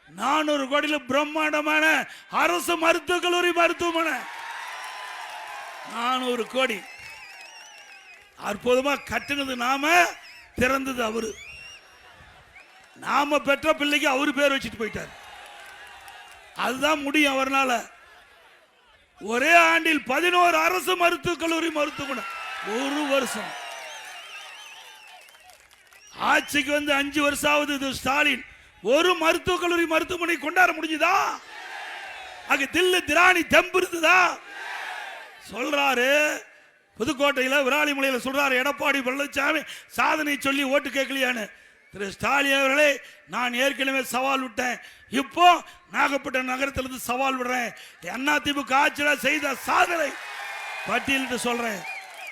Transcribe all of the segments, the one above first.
400 கோடியில் பிரம்மாண்டமான அரசு மருத்துவக் கல்லூரி மருத்துவமனை 400 கோடி அற்புதமா கட்டுனது நாம, திறந்தது அவரு. நாம பெற்ற பிள்ளைக்கு அவரு பேர் வச்சுட்டு போயிட்டார். அதுதான் முடியும் அவர்னால. ஒரே ஆண்டில் 11 அரசு மருத்துவக் கல்லூரி மருத்துவமனை. ஒரு வருஷம் ஆட்சிக்கு வந்து 5 வருஷம் ஆகுது. ஸ்டாலின் ஒரு மருத்துவக் கல்லூரி மருத்துவமனை கொண்டாட முடிஞ்சுதா? அங்க தில்லு திராணி தெம்பு இருந்ததா? சொல்றாரு புதுக்கோட்டையில் விராலிமலையில் சொல்றாரு எடப்பாடி பழனிசாமி சாதனை சொல்லி ஓட்டு கேட்கலையான்னு. திரு ஸ்டாலின் அவர்களே, நான் ஏற்கனவே சவால் விட்டேன். இப்போ நாகப்பட்டினம் நகரத்திலிருந்து சவால் விடுறேன். அதிமுக ஆட்சியில் செய்த சாதனை பட்டியலிட்டு சொல்றேன்.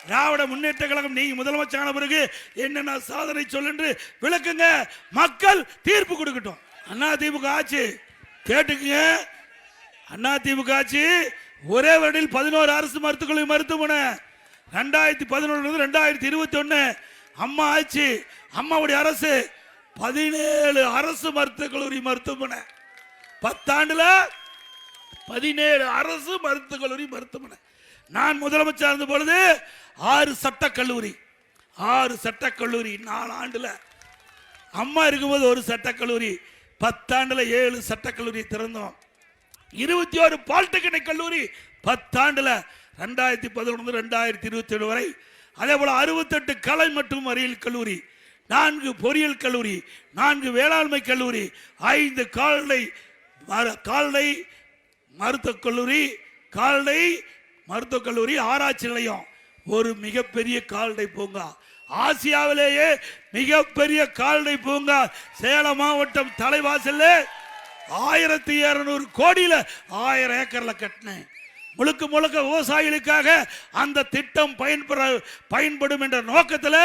திராவிட முன்னேற்ற கழகம் நீங்க முதலமைச்சரான பிறகு என்னென்ன சாதனை சொல்லு விளக்குங்க. மக்கள் தீர்ப்பு கொடுக்கட்டும். அதிமுக ஆட்சி கேட்டுக்குங்க. அதிமுக ஆட்சி ஒரே வருடில் 11 அரசு மருத்துவக் கல்லூரி மருத்துவமனை. 2011 2021 அம்மா ஆட்சி, அம்மாவுடைய அரசு 17 அரசு மருத்துவக் கல்லூரி மருத்துவமனை. 10 ஆண்டுல 17 அரசு மருத்துவக் கல்லூரி மருத்துவமனை. நான் முதலமைச்சர் இருந்த பொழுது 6 சட்டக்கல்லூரி 4 ஆண்டுல. அம்மா இருக்கும்போது ஒரு சட்டக்கல்லூரி, 10 ஆண்டுல 7 சட்டக்கல்லூரி திறந்தோம். 21 பாலிடெக்னிக் கல்லூரி 10 ஆண்டுல 2011 2021 வரை. அதே போல 68 கலை மற்றும் அறிவியல் கல்லூரி, 4 பொறியியல் கல்லூரி, 4 வேளாண்மை கல்லூரி, 5 கால்நடை மருத்துவக் கல்லூரி, கால்நடை மருத்துவக் கல்லூரி, ஆராய்ச்சி நிலையம், ஒரு மிகப்பெரிய கால்நடை பூங்கா, ஆசியாவிலேயே மிகப்பெரிய கால்நடை பூங்கா சேலம் மாவட்டம் தலைவாசல்ல 1200 கோடியில 1000 ஏக்கர்ல கட்டினேன். முழுக்க முழுக்க விவசாயிகளுக்காக அந்த திட்டம் பயன்படும் என்ற நோக்கத்தில்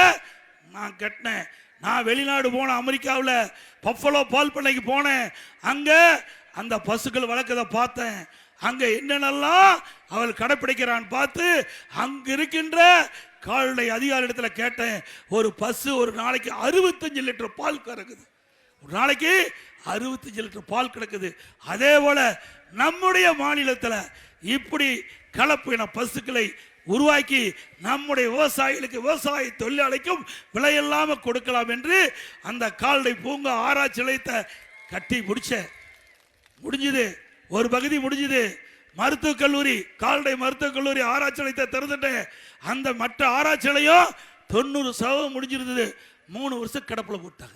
நான் கட்டினேன். நான் வெளிநாடு போனேன், அமெரிக்காவில் பஃபலோ பால் பண்ணைக்கு போனேன். அங்க அந்த பசுக்கள் வளர்க்கதை பார்த்தேன். அங்க என்னென்னலாம் அவள் கடைப்பிடிக்கிறான் பார்த்து அங்க இருக்கின்ற கால்நடை அதிகாரிடத்தில் கேட்டேன். ஒரு பசு ஒரு நாளைக்கு 65 லிட்டர் பால் கறக்குது. ஒரு நாளைக்கு 65 லிட்டர் பால் கிடக்குது. அதே போல நம்முடைய மாநிலத்தில் இப்படி கலப்பின பசுக்களை உருவாக்கி நம்முடைய விவசாயிகளுக்கு, விவசாய தொழிலாளிக்கும் விலையில்லாம கொடுக்கலாம் என்று அந்த கால்நடை பூங்கா ஆராய்ச்சி நிலையத்தை கட்டி முடிஞ்சது. ஒரு பகுதி முடிஞ்சது. மருத்துவக் கல்லூரி, கால்நடை மருத்துவக் கல்லூரி ஆராய்ச்சி நிலையத்தை திறந்துட்டேன். அந்த மற்ற ஆராய்ச்சி நிலையம் 90% முடிஞ்சிருந்தது. 3 வருஷம் கிடப்பில் போட்டாங்க.